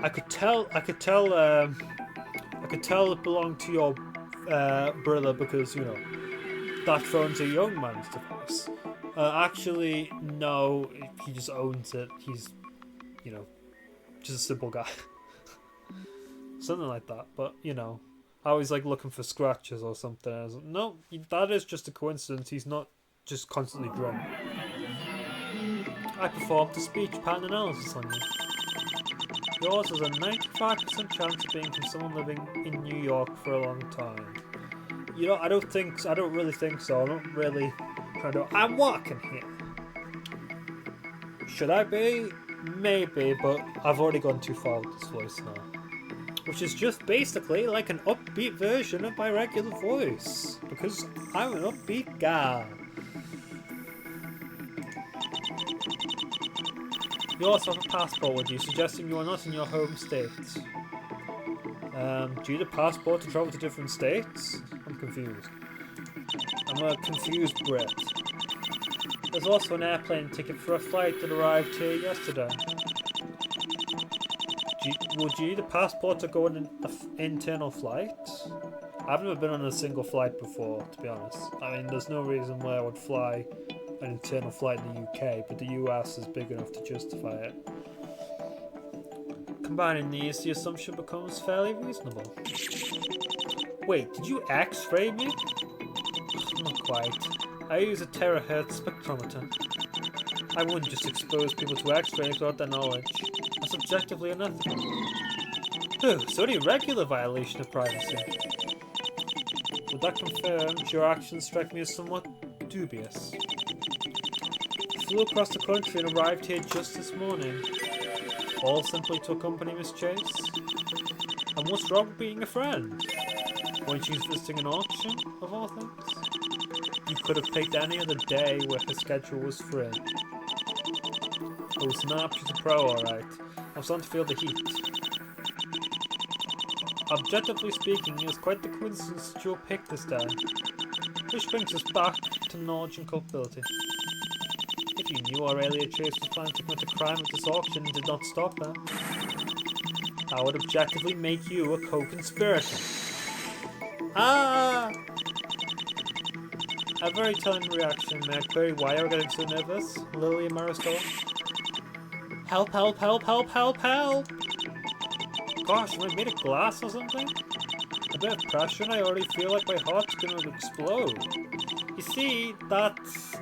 I could tell it belonged to your brother because, you know, that phone's a young man's device. Actually, no, he just owns it. He's, you know, just a simple guy. Something like that, but, you know, I was like looking for scratches or something. I was like, no, that is just a coincidence. He's not just constantly drunk. I performed a speech pattern analysis on you. Yours has a 95% chance of being from someone living in New York for a long time. You know, I don't really think so. I'm not really trying to. I'm walking here. Should I be? Maybe, but I've already gone too far with this voice now. Which is just basically like an upbeat version of my regular voice. Because I'm an upbeat guy. You also have a passport with you, suggesting you are not in your home state. Do you need a passport to travel to different states? I'm confused. I'm a confused Brit. There's also an airplane ticket for a flight that arrived here yesterday. Would you need a passport to go on an internal flight? I've never been on a single flight before, to be honest. I mean, there's no reason why I would fly an internal flight in the UK, but the US is big enough to justify it. Combining these, the assumption becomes fairly reasonable. Wait, did you X-ray me? Not quite. I use a terahertz spectrometer. I wouldn't just expose people to X-rays without their knowledge. That's objectively unethical. Oh, so any regular violation of privacy. Would that confirm your actions strike me as somewhat dubious? You flew across the country and arrived here just this morning. all simply to accompany Miss Chase? And what's wrong with being a friend? When she's visiting an auction, of all things? You could have picked any other day where her schedule was free. Oh snap, she's a pro, alright. I'm starting to feel the heat. Objectively speaking, it is quite the coincidence that you were picked this day. Which brings us back to knowledge and culpability. If you knew Aurelia Chase was planning to commit a crime at this auction and did not stop her, that would objectively make you a co-conspirator. Ah! A very telling reaction. May I query why you're getting so nervous, Lily and Marisol? Help, help, help, help, help, help! Gosh, am I made of glass or something? A bit of pressure and I already feel like my heart's gonna explode. You see, that's,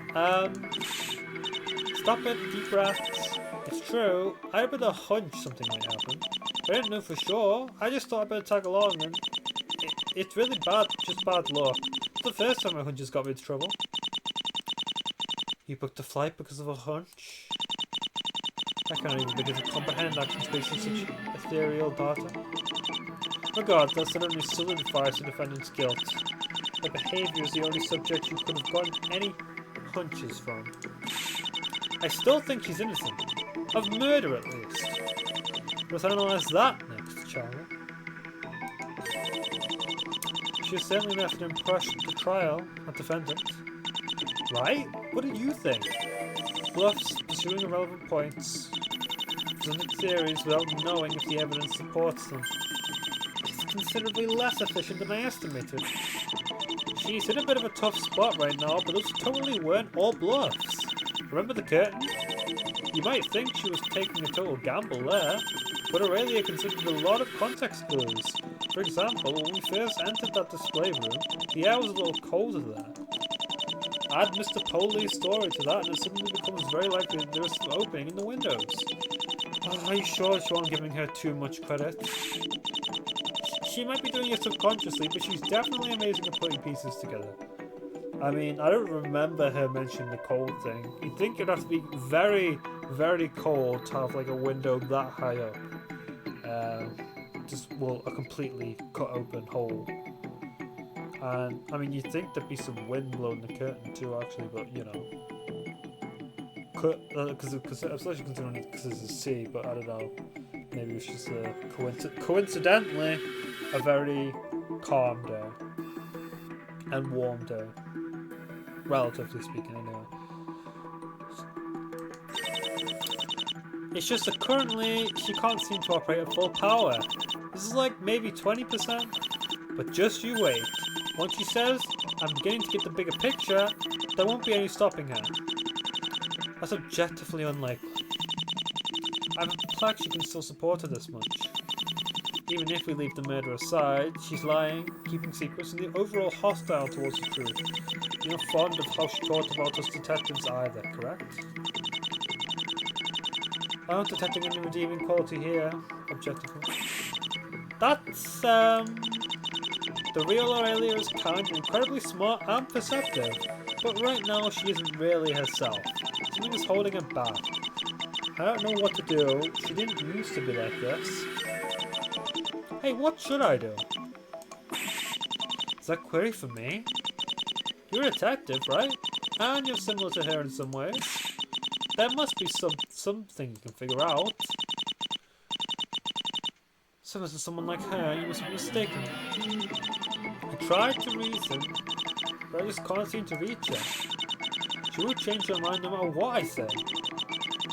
stop it, deep breaths. It's true, I had a bit of a hunch something might happen. I didn't know for sure, I just thought I'd better tag along and it's really bad, just bad luck. It's the first time my hunches got me into trouble. You booked a flight because of a hunch? I can't even begin to comprehend actions based on such ethereal data. Regardless, it only solidifies the defendant's guilt. Their behaviour is the only subject you could have gotten any hunches from. I still think she's innocent. Of murder, at least. Let's analyse that next, shall we? She has certainly left an impression to trial, a defendant. Right? What did you think? Bluffs, pursuing irrelevant points, presenting theories without knowing if the evidence supports them. It's considerably less efficient than I estimated. She's in a bit of a tough spot right now, but those totally weren't all bluffs. Remember the curtain? You might think she was taking a total gamble there, but Aurelia considered a lot of context clues. For example, when we first entered that display room, the air was a little colder there. Add Mr. Poley's story to that and it suddenly becomes very likely that there is some opening in the windows. Oh, are you sure you aren't giving her too much credit? She might be doing it subconsciously, but she's definitely amazing at putting pieces together. I mean, I don't remember her mentioning the cold thing. You'd think it'd have to be very, very cold to have like a window that high up. A completely cut open hole. And I mean, you'd think there'd be some wind blowing the curtain too, actually, but you know, because especially considering it because it's a sea. But I don't know, maybe it's just a coincidentally a very calm day and warm day, relatively speaking. Anyway, it's just that currently she can't seem to operate at full power. This is like maybe 20%, but just you wait. Once she says, I'm beginning to get the bigger picture, there won't be any stopping her. That's objectively unlikely. I'm perplexed she can still support her this much. Even if we leave the murder aside, she's lying, keeping secrets, and overall hostile towards the truth. You're not fond of how she talked about us detectives either, correct? I'm not detecting any redeeming quality here, objectively. That's, the real Aurelia is kind and incredibly smart and perceptive, but right now she isn't really herself. Something is holding her back. I don't know what to do. She didn't used to be like this. Hey, what should I do? Is that query for me? You're a detective, right? And you're similar to her in some ways. There must be something you can figure out. Similar to someone like her, you must be mistaken. I tried to reason, but I just can't seem to reach her. She will change her mind no matter what I say.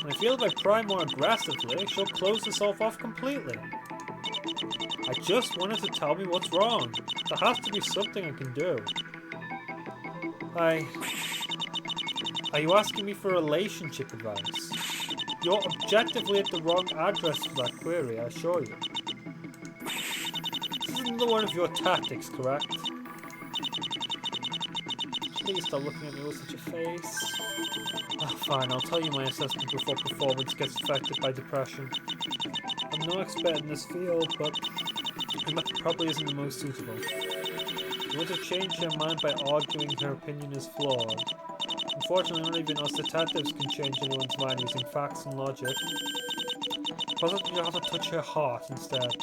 And I feel if I pry more aggressively, she'll close herself off completely. I just wanted to tell me what's wrong. There has to be something I can do. Are you asking me for relationship advice? You're objectively at the wrong address for that query, I assure you. This isn't one of your tactics, correct? Please stop looking at me with such a face. Fine, I'll tell you my assessment before performance gets affected by depression. I'm no expert in this field, but your method probably isn't the most suitable. You want to change her mind by arguing her opinion is flawed. Unfortunately, not even us detectives can change anyone's mind using facts and logic. Why don't you have to touch her heart instead?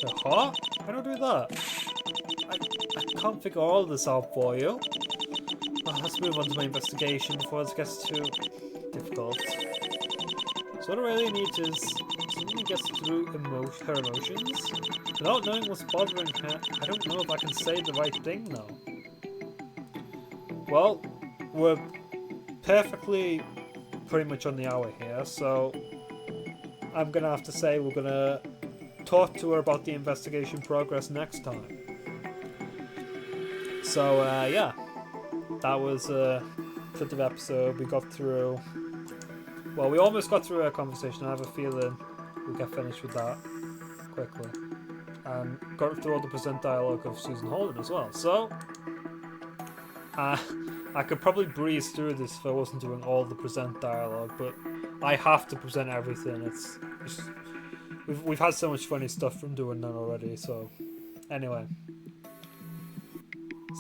Her heart? Why don't I do that? I can't figure all this out for you. Oh, let's move on to my investigation before it gets too difficult. So what I really need is someone who gets through her emotions. Without knowing what's bothering her, I don't know if I can say the right thing though. Well, we're perfectly pretty much on the hour here, so I'm gonna have to say we're gonna talk to her about the investigation progress next time. So yeah, that was a productive episode. We got through, well, we almost got through our conversation. I have a feeling we'll get finished with that quickly. And got through all the present dialogue of Susan Holden as well. So I could probably breeze through this if I wasn't doing all the present dialogue, but I have to present everything. It's we've had so much funny stuff from doing that already. So anyway,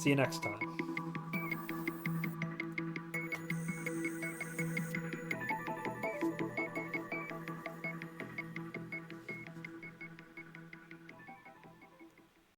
see you next time.